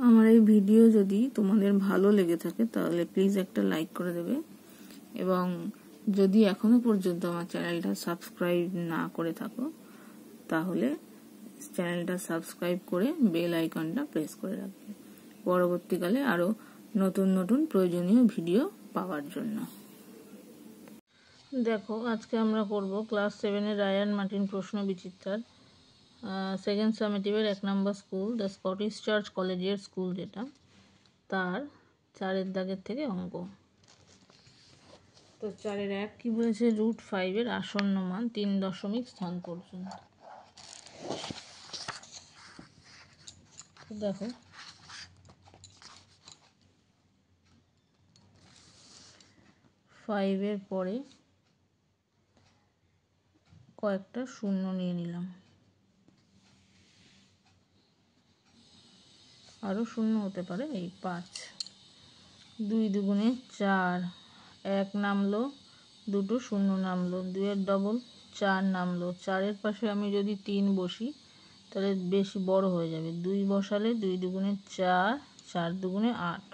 আমার এই ভিডিও যদি তোমাদের ভালো লেগে থাকে তাহলে প্লিজ একটা লাইক করে দেবে, এবং যদি এখনো পর্যন্ত আমার চ্যানেলটা সাবস্ক্রাইব না করে থাকো তাহলে চ্যানেলটা সাবস্ক্রাইব করে বেল আইকনটা প্রেস করে রাখবে পরবর্তীকালে আরো নতুন নতুন প্রয়োজনীয় ভিডিও পাওয়ার জন্য। দেখো, আজকে আমরা করব ক্লাস 7-এর রায়ান মার্টিন প্রশ্ন বিচিত্রার সেকেন্ড সামেটিভের 1 নম্বর school the Scottish Church Collegiate School, যেটা তার 4-এর দাগের থেকে অঙ্ক। তো 4-এর 1 কি বলেছে? √5-এর আসন্ন মান 3 দশমিক স্থান পর্যন্ত। তো দেখো, 5-এর পরে কয়েকটা শূন্য নিয়ে নিলাম, আরও শূন্য হতে পারে। এই 5, 2 দুগুণে 4, 1 নামলো, 2 শূন্য নামলো, 2-এর ডবল 4 নামলো। 4-এর পাশে আমি যদি 3 বসি তাহলে বেশি বড় হয়ে যাবে। 2 বসালে 2 দুগুণে 4, 4 দুগুণে 8,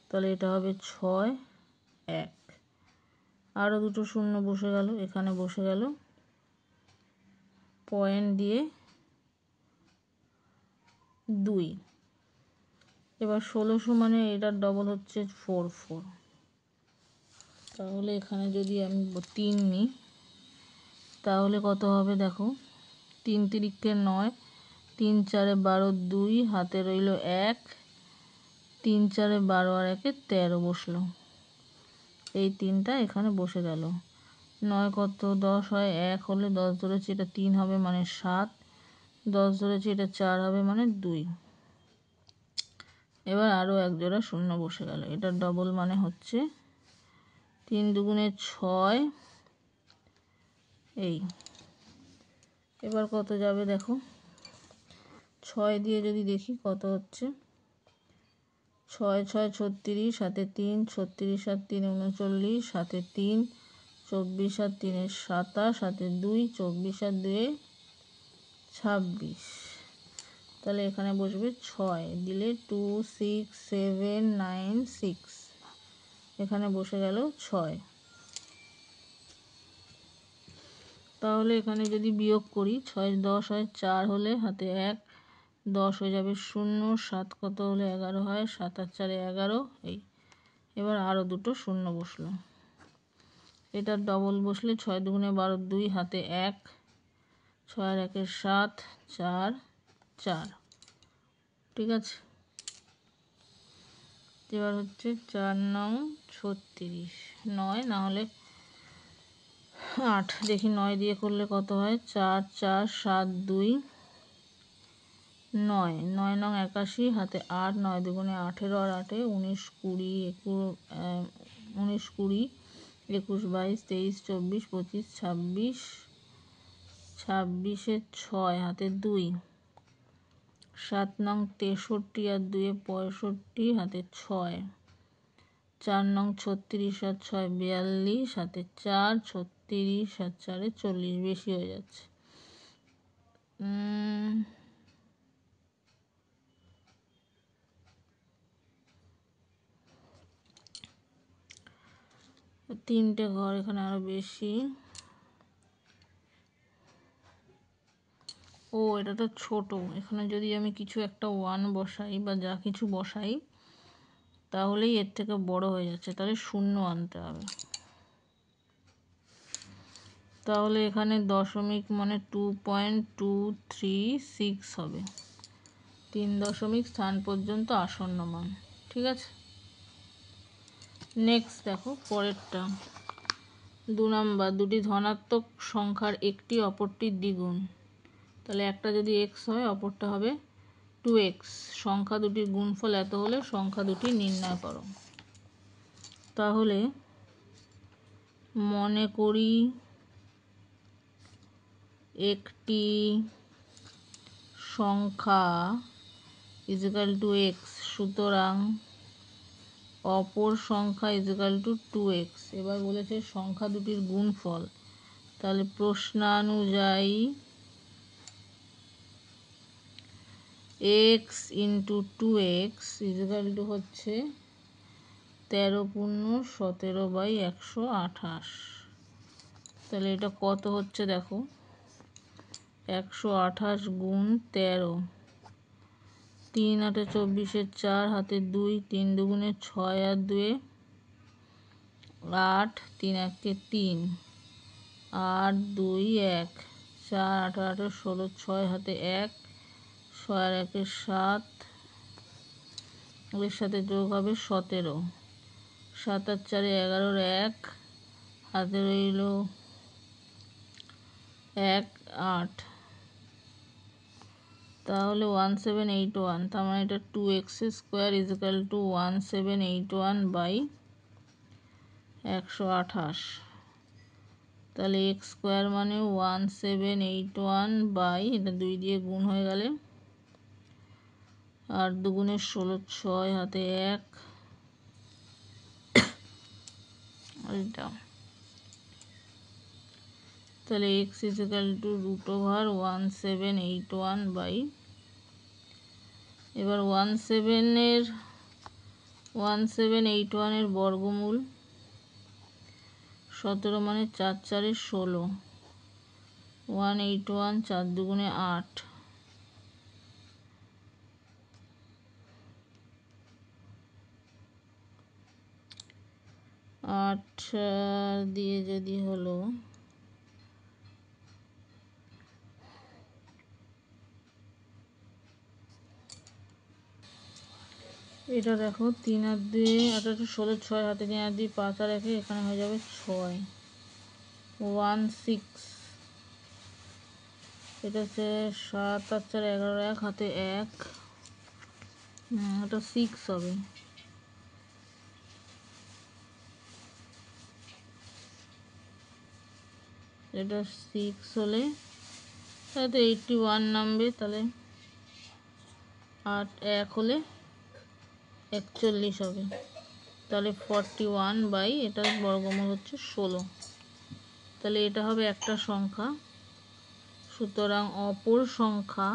তাহলে এটা হবে 6, 1। আরও 2 শূন্য বসে গেল, এখানে বসে গেল পয়েন্ট দিয়ে 2। এবার 16 মানে এটার ডবল হচ্ছে 4, 4। তাহলে এখানে যদি আমি 3 নিই তাহলে কত হবে? দেখো, 3 তিরিকে 9, 3 4-এ 12, 2 হাতে রইল 1, 3 4-এ 12 আর 1-এ 13 বসলো। এই 3টা এখানে বসে গেল। 9 কত? 10 হয়, 1 হলে 10 ধরেছি, এটা 3 হবে মানে 7, 10 ধরেছি, এটা 4 হবে মানে 2। এবার আরও 1 জোড়া শূন্য বসে গেল, এটার ডবল মানে হচ্ছে 3 দুগুণে 6। এই এবার কত যাবে দেখো, 6 দিয়ে যদি দেখি কত হচ্ছে। 6 6 36, সাথে 3 36 আর 3 39, সাথে 3 24 আর 3 27, সাথে 2 24 আর 2 26। তাহলে এখানে বসবে 6, দিলে 2 6 7 9 6, এখানে বসে গেল 6। তাহলে এখানে যদি বিয়োগ করি, 6 10 হয়, 4 হলে হাতে 1, 10 হয়ে যাবে 0, 7 কত হলে 11 হয়, 7 আর 4 11। এই এবার আরও 2 শূন্য বসলো, এটার ডবল বসলে 6 দুগুণে 12, 2 হাতে 1, 6 আর 1 7, 4 4। ঠিক আছে, এবার হচ্ছে 4 নং 36, 9 না হলে 8, দেখি 9 দিয়ে করলে কত হয়। 4 4 7 2 9, 9 নং 81, হাতে 8, 9 দুগুণে 18 আর 8-এ 19 20 19 20 21 22 23 24 25 26, 26-এ 6 হাতে 2, 7 নং 63 আর 2-এ 65, হাতে 6, 4 নং 36 আর 6 42, হাতে 4, 36 আর 4-এ 40, বেশি হয়ে যাচ্ছে। 3টে ঘর, এখানে আরো বেশি। ও, এটা তো ছোট, এখানে যদি আমি কিছু একটা 1 বসাই বা যা কিছু বসাই তাহলেই এর থেকে বড় হয়ে যাচ্ছে, তাহলে শূন্য আনতে হবে। তাহলে এখানে দশমিক মানে 2.236 হবে, 3 দশমিক স্থান পর্যন্ত আসন্ন মান। ঠিক আছে, নেক্সট দেখো পরেরটা। 2 নাম্বার, দুটি ধনাত্মক সংখ্যার একটি অপরটির দ্বিগুণ, তাহলে একটা যদি x হয় অপরটা হবে 2x। সংখ্যা দুটির গুণফল এত হলে সংখ্যা দুটি নির্ণয় করো। তাহলে মনে করি একটি সংখ্যা ইজিক্যাল টু x, সুতরাং অপর সংখ্যা ইজিক্যাল টু 2x। এবার বলেছে সংখ্যা দুটির গুণফল, তাহলে প্রশ্নানুযায়ী x into 2x equal to হচ্ছে 13 পূর্ণ 17/128। তাহলে এটা কত হচ্ছে দেখো, 128 গুণ 13, 3 8 24, 4 হাতে 2, 3 দুগুণে 6 আর 2 8, 3 1 3, 8 2 1, 4 8 8 16, 6 হাতে 1, 6 আর 1 7, এর সাথে যোগ হবে 17, 7 আর 4 11, 1 হাতে রইল 1 8, তাহলে 1781, তার মানে এটা 2x স্কোয়ার ইকুয়াল টু 1781/128। তাহলে এক্স স্কোয়ার মানে 1781 এটা 2 দিয়ে গুণ হয়ে গেলে, আর দুগুণে 16, 6 হাতে 1, এটা তাহলে এক্স ইকুয়াল টু √1781 এবার 1781 বর্গমূল 17 মানে 4 4 16, 181, 4 দুগুণে 8, 8 দিয়ে যদি হলো এটা দেখো 3 আর 2 8 16, 6 হাতে 3 আর 2 5 আর 1, এখানে হয়ে যাবে 6, 16, এটা হচ্ছে 7 আর 4 11, 1 হাতে 1, এটা 6 হবে। এটা 6 হলে তাহলে 81 নামবে, তাহলে 8 1 হলে 41 হবে। তাহলে 41 এটার বর্গমূল হচ্ছে 16। তাহলে এটা হবে একটা সংখ্যা, সুতরাং অপর সংখ্যা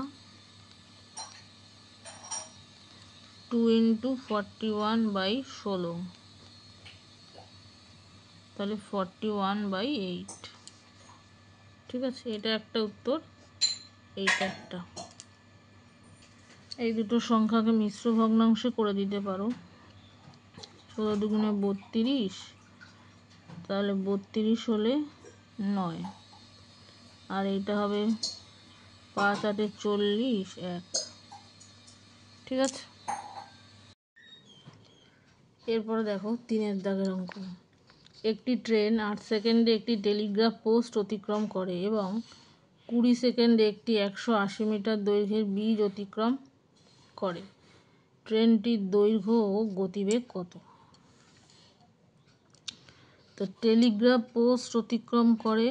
2 × 41/16, তাহলে 41/8। ঠিক আছে, এটা একটা উত্তর, এইটা একটা। এই দুটো সংখ্যাকে মিশ্র ভগ্নাংশে করে দিতে পারো। 16 দুগুণে 32, তাহলে 32 হলে 9, আর এইটা হবে 5 8 40 1। ঠিক আছে, এরপরে দেখো 3 দাগের অঙ্ক। একটি ট্রেন 8 সেকেন্ডে একটি টেলিগ্রাফ পোস্ট অতিক্রম করে এবং 20 সেকেন্ডে একটি 180 মিটার দৈর্ঘ্যের ব্রিজ অতিক্রম করে। ট্রেনটির দৈর্ঘ্য ও গতিবেগ কত? তো টেলিগ্রাফ পোস্ট অতিক্রম করে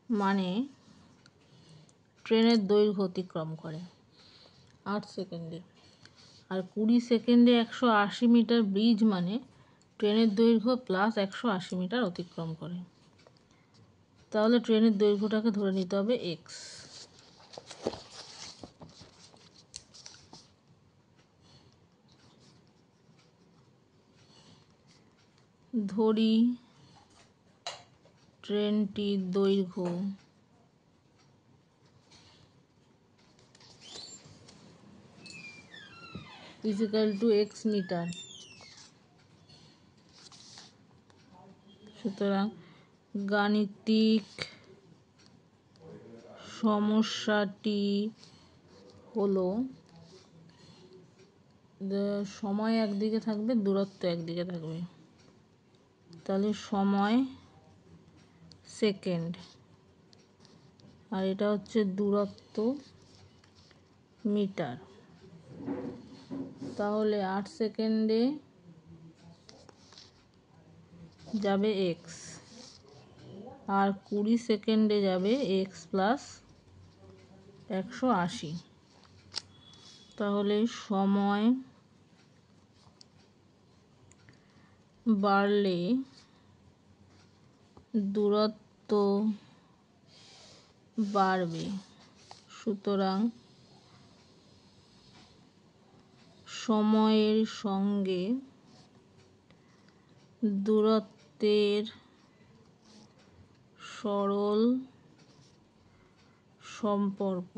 মানে ট্রেনের দৈর্ঘ্য অতিক্রম করে 8 সেকেন্ডে, আর 20 সেকেন্ডে 180 মিটার ব্রিজ মানে ট্রেনের দৈর্ঘ্য প্লাস 180 মিটার অতিক্রম করে। তাহলে ট্রেনের দৈর্ঘ্যটাকে ধরে নিতে হবে এক্স। ধরি ট্রেনটির দৈর্ঘ্য ইকুয়াল টু x মিটার। সুতরাং গাণিতিক সমস্যাটি হলো সময় একদিকে থাকবে, দূরত্ব একদিকে থাকবে। তাহলে সময় সেকেন্ড, আর এটা হচ্ছে দূরত্ব মিটার। তাহলে 8 সেকেন্ডে যাবে এক্স, আর 20 সেকেন্ডে যাবে এক্স প্লাস 180। তাহলে সময় বাড়লে দূরত্ব বাড়বে, সুতরাং সময়ের সঙ্গে দূরত্বের সরল সম্পর্ক।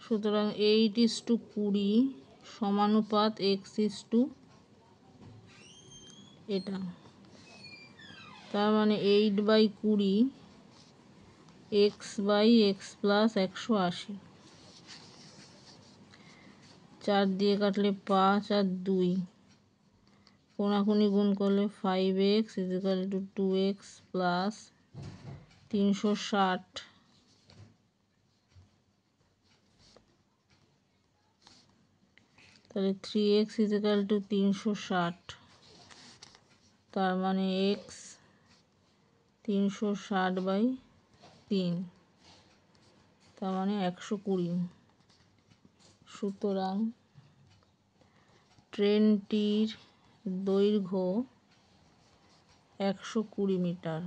সুতরাং 8:20 সমানুপাত x:, এটা তার মানে 8/20 x/x + 180। 4 দিয়ে কাটলে 5 আর 2, কোনাকুনি গুণ করলে 5x = 2x + 360। তাহলে 3x = 360, তার মানে x 360/3, তার মানে 120। সুতরাং ট্রেনটির দৈর্ঘ্য 120 মিটার।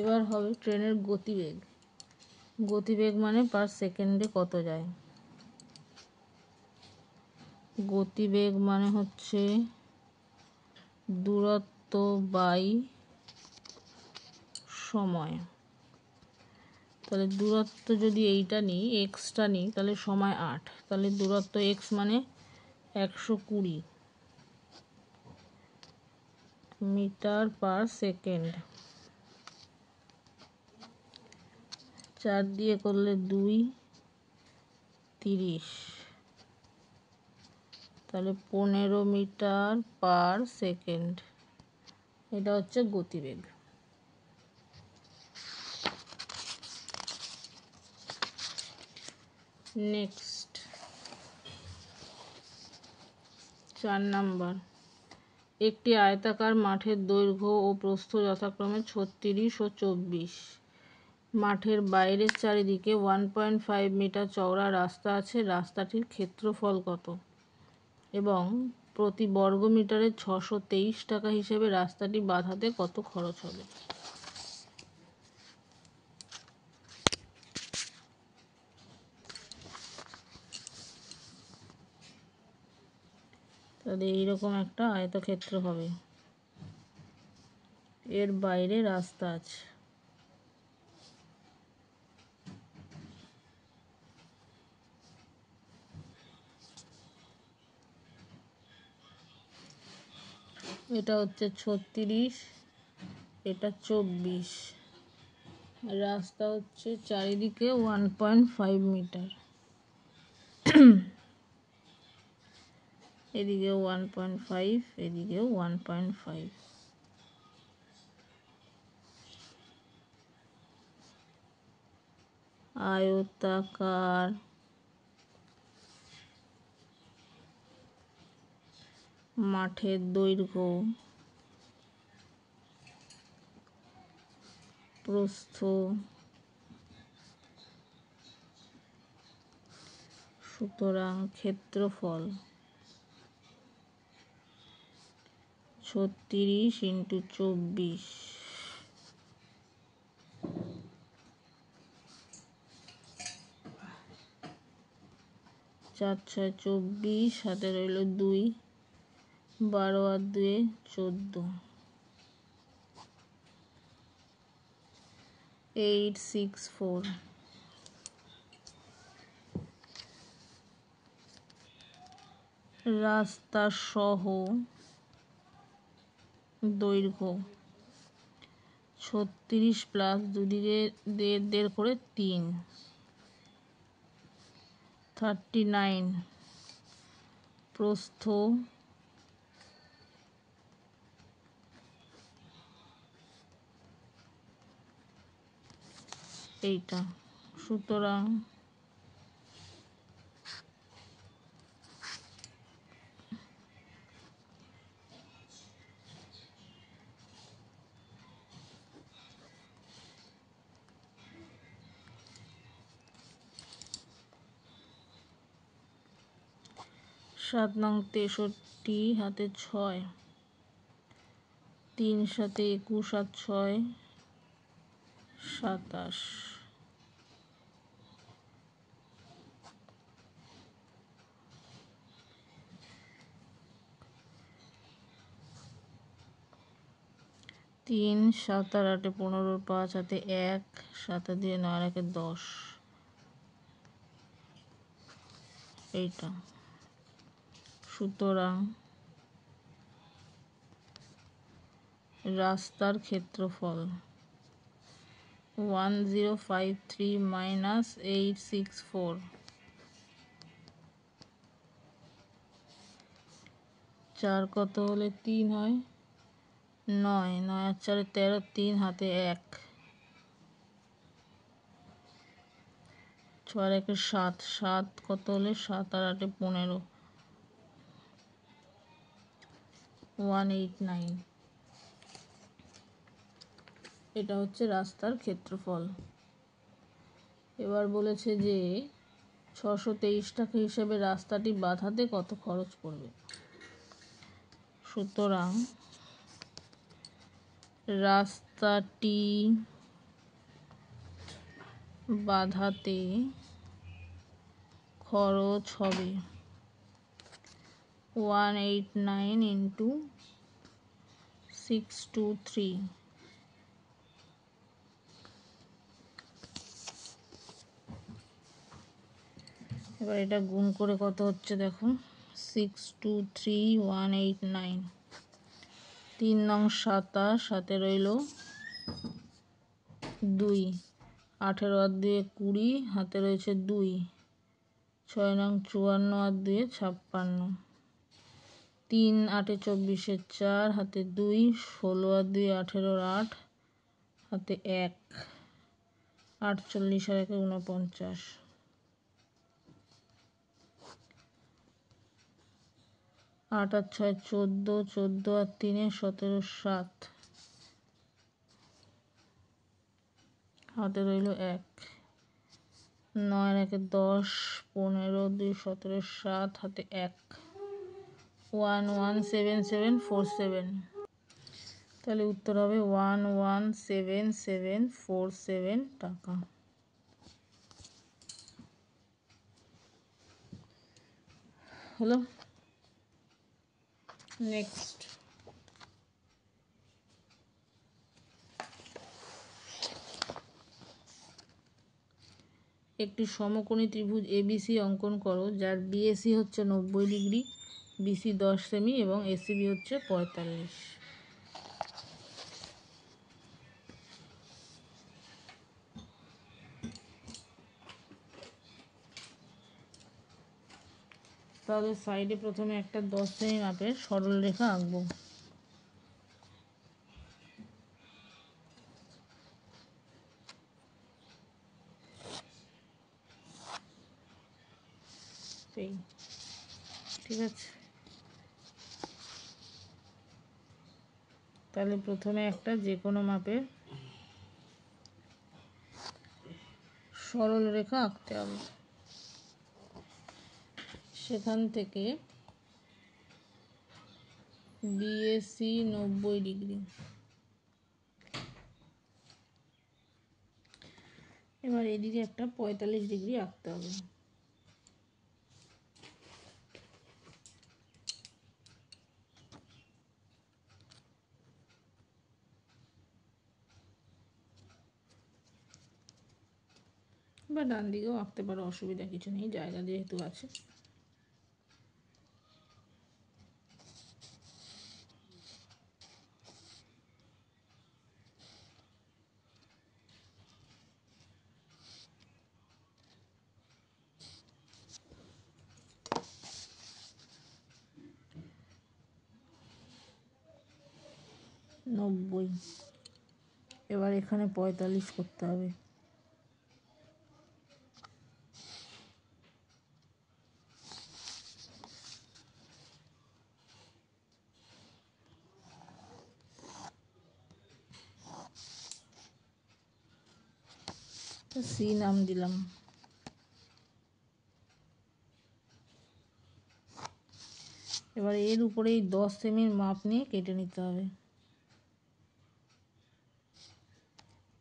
এবার হবে ট্রেনের গতিবেগ। গতিবেগ মানে পার সেকেন্ডে কত যায়। গতিবেগ মানে হচ্ছে দূরত্ব বাই সময়। তাহলে দূরত্ব যদি এইটা নিই, এক্সটা নিই, তাহলে সময় 8, তাহলে দূরত্ব এক্স মানে 120 মিটার পার সেকেন্ড। 4 দিয়ে করলে 2, 30, তাহলে 15 মিটার পার সেকেন্ড। এটা হচ্ছে গতিবেগ। Next 4 number. একটি আয়তাকার মাঠের দৈর্ঘ্য ও প্রস্থ যথাক্রমে 36 ও 24। মাঠের বাইরের চারিদিকে 1.5 মিটার চওড়া রাস্তা আছে। রাস্তাটির ক্ষেত্রফল কত এবং প্রতি বর্গ মিটারে 623 টাকা হিসেবে রাস্তাটি বাঁধাতে কত খরচ হবে। তাহলে এইরকম একটা আয়তক্ষেত্র হবে, এর বাইরে রাস্তা আছে। এটা হচ্ছে 36, এটা 24, রাস্তা হচ্ছে চারিদিকে 1.5 মিটার, এদিকেও 1.5, এদিকেও 1.5। আয়তাকার মাঠের দৈর্ঘ্য, প্রস্থ, সুতরাং ক্ষেত্রফল 36 × 24, 4 × 6 = 24, হাতে রইল 2, 12 আর 2 14, 864। রাস্তা সহ দৈর্ঘ্য 36 প্লাস দুদিকে 1.5 করে 3, 39। প্রস্থ এইটা, সুতরাং সাত নং 63, হাতে 6, 3 সাথে 21 আর 6 27, 3 7 আর 8 15 5 হাতে 1 7 দিয়ে 9 আর 1 10 এইটা। সুতরাং রাস্তার ক্ষেত্রফল 1053 মাইনাস 864, 4 কত হলে 3 হয়? 9, 9 আর 4 13, 3 হাতে 1, 6 আর 1 7, 7 কত হলে 7 আর 8 15, 189। এটা হচ্ছে রাস্তার ক্ষেত্রফল। এবার বলেছে যে 623 টাকা হিসেবে রাস্তাটি বাঁধাতে কত খরচ পড়বে। সুতরাং রাস্তাটি বাঁধাতে খরচ হবে 189 ইন্টু 623। এবার এটা গুণ করে কত হচ্ছে দেখো, 623 189, 3 নং 27, হাতে রইল 2, 18 আর 2 20, হাতে রয়েছে 2, 6 নং 54 আর 2 56, 3 8 24 4, হাতে 2, 16 আর 2 18, 8, হাতে 1, 48 আর 1 49, 8 আর 6 14, 14 আর 3 17 7, হাতে রইল 1, 9 আর 1 10, 15 2 17 7, হাতে 1, 117747। তাহলে উত্তর হবে 117747 টাকা। হলো। নেক্সট, একটি সমকোণী ত্রিভুজ এবিসি অঙ্কন করো, যার বিএসি হচ্ছে 90 ডিগ্রি, বিসি 10 সেমি এবং এসিবি হচ্ছে 45। তাহলে সাইডে প্রথমে একটা 10 সেমি মাপের সরল রেখা আঁকবো। ঠিক আছে, তাহলে প্রথমে একটা যে কোনো মাপের সরল রেখা আঁকতে হবে। সেখান থেকে বিএসি 90 ডিগ্রি, এবার এদিকে একটা 45 ডিগ্রি আঁকতে হবে। বা ডান দিকেও আঁকতে পারো, অসুবিধা কিছু নেই, জায়গা যেহেতু আছে। নব্বই, এবার এখানে 45 করতে হবে। সি নাম দিলাম। এবার এর উপরে এই 10 সেমির মাপ নিয়ে কেটে নিতে হবে।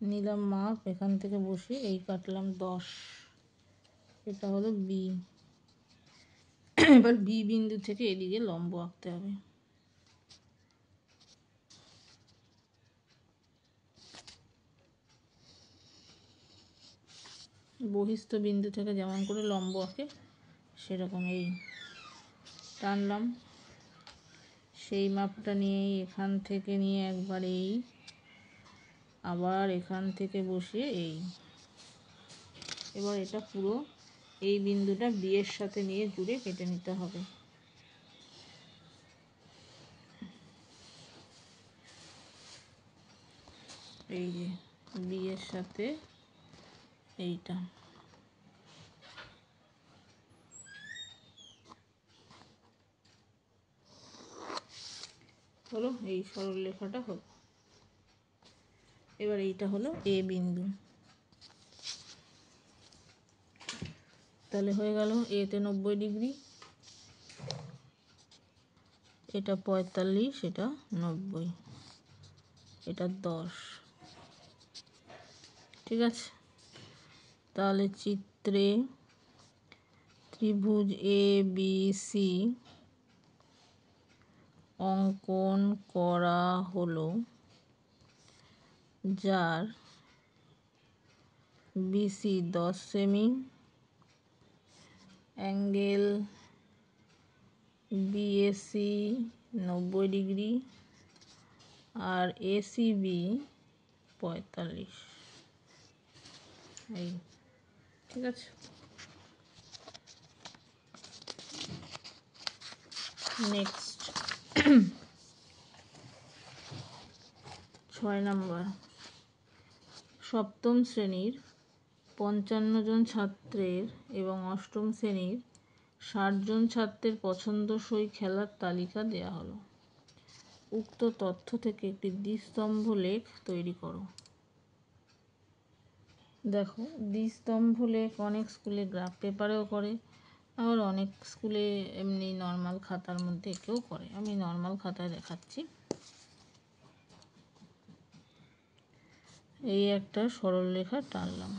নিলাম মাপ, এখান থেকে বসে এই কাটলাম 10, এটা হলো বি। এবার বি বিন্দু থেকে এদিকে লম্ব আঁকতে হবে। বহিস্থ বিন্দু থেকে যেমন করে লম্ব আঁকে সেরকম এই টানলাম, সেই মাপটা নিয়েই এখান থেকে নিয়ে একবার এই, আবার এখান থেকে বসিয়ে এই। এবার এটা পুরো এই বিন্দুটা বি এর সাথে নিয়ে জুড়ে কেটে নিতে হবে। এই যে বি এর সাথে এইটা, হলো এই সরলরেখাটা হলো। এবার এইটা হলো এ বিন্দু। তাহলে হয়ে গেল এতে 90 ডিগ্রি, এটা 45, এটা 90, এটা 10। ঠিক আছে, তাহলে চিত্রে ত্রিভুজ এ বি সি অঙ্কন করা হলো, যার বিসি 10 সেমি, অ্যাঙ্গেল বিএসি 90 ডিগ্রি আর এসিবি 45। এই ঠিক আছে। নেক্সট 6 নম্বর, সপ্তম শ্রেণীর 55 জন ছাত্রের এবং অষ্টম শ্রেণীর 60 জন ছাত্রের পছন্দসই খেলার তালিকা দেয়া হলো। উক্ত তথ্য থেকে একটি দ্বিস্তম্ভ লেখ তৈরি করো। দেখো, দ্বিস্তম্ভ লেখ অনেক স্কুলে গ্রাফ পেপারেও করে, আবার অনেক স্কুলে এমনি নর্মাল খাতার মধ্যে কেউ করে। আমি নর্মাল খাতায় দেখাচ্ছি। এই একটা সরল রেখা টানলাম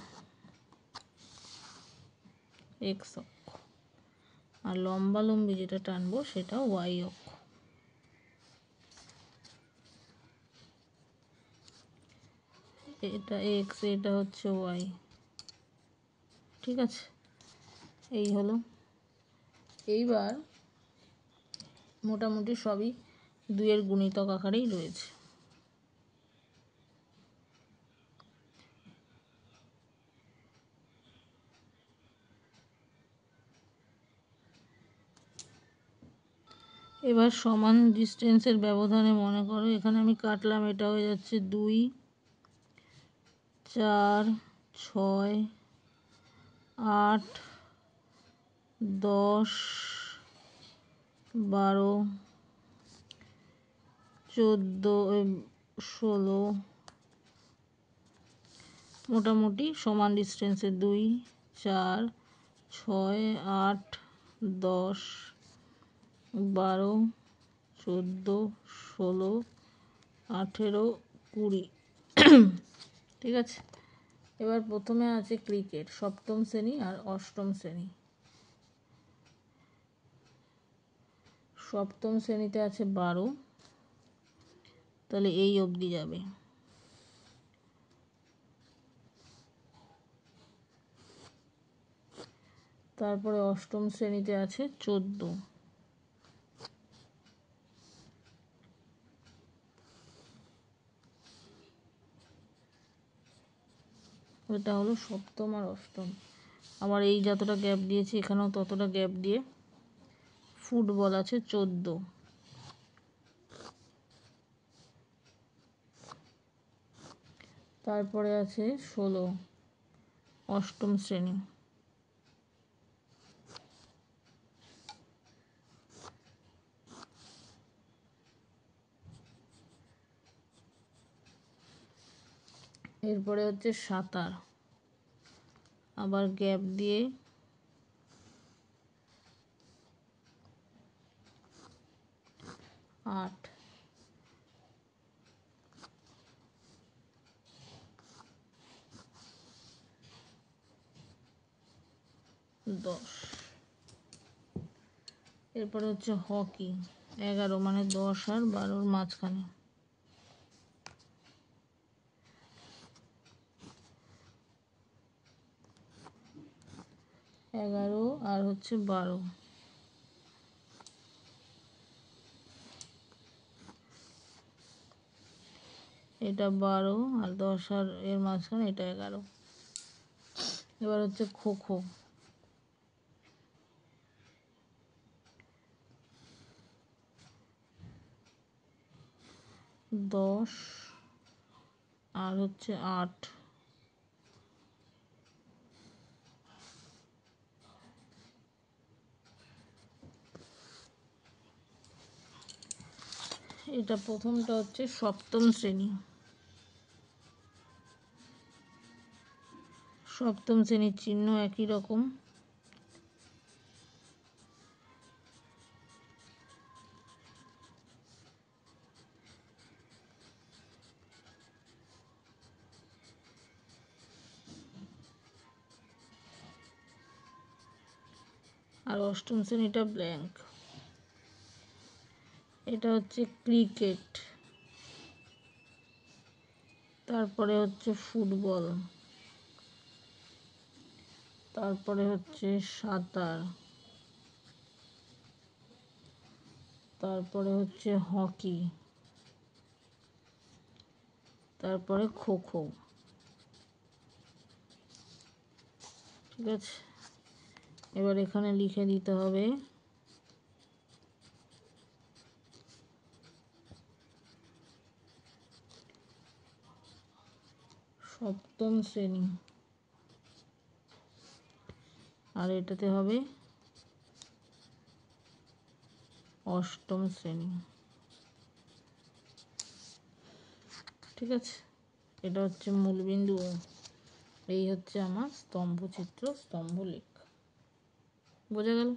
এক্স অক্ষ, আর লম্বালম্বি যেটা টানবো সেটা ওয়াই অক্ষ। এটা এক্স, এটা হচ্ছে ওয়াই। ঠিক আছে, এই হলো। এইবার মোটামুটি সবই 2-এর গুণিতক আকারেই রয়েছে। এবার সমান ডিস্টেন্সের ব্যবধানে মনে করো এখানে আমি কাটলাম, এটা হয়ে যাচ্ছে 2, 4, 6, 8, 10, 12, 14, 16, মোটামুটি সমান ডিস্টেন্সে 2, 4, 6, 8, 10, 12, 14, 16, 18, 20। ঠিক আছে, এবার প্রথমে আছে ক্রিকেট, সপ্তম শ্রেণী আর অষ্টম শ্রেণী। সপ্তম শ্রেণীতে আছে 12, তাহলে এই অবধি যাবে। তারপরে অষ্টম শ্রেণীতে আছে 14, এটা হলো সপ্তম আর অষ্টম। আবার এই যতটা গ্যাপ দিয়েছি এখানেও ততটা গ্যাপ দিয়ে ফুটবল আছে 14। তারপরে আছে 16, অষ্টম শ্রেণী। এরপরে হচ্ছে সাঁতার, আবার গ্যাপ দিয়ে 8। এরপরে হচ্ছে হকি 11, মানে 10 আর 12-র মাঝখানে। 11 আর হচ্ছে 12, এটা 12 আর 10 আর এর মাঝখানে এটা 11। এবার হচ্ছে খো খো, 10 আর হচ্ছে 8, এটা প্রথমটা হচ্ছে সপ্তম শ্রেণী। সপ্তম শ্রেণীর চিহ্ন একই রকম, আর অষ্টম শ্রেণীটা ব্ল্যাঙ্ক। এটা হচ্ছে ক্রিকেট, তারপরে হচ্ছে ফুটবল, তারপরে হচ্ছে সাঁতার, তারপরে হচ্ছে হকি, তারপরে খো খো। ঠিক আছে, এবার এখানে লিখে দিতে হবে সপ্তম শ্রেণী, আর এটাতে হবে অষ্টম শ্রেণী। ঠিক আছে, এটা হচ্ছে মূলবিন্দু, এই হচ্ছে আমার স্তম্ভচিত্র, স্তম্ভলেখ। বোঝা গেল?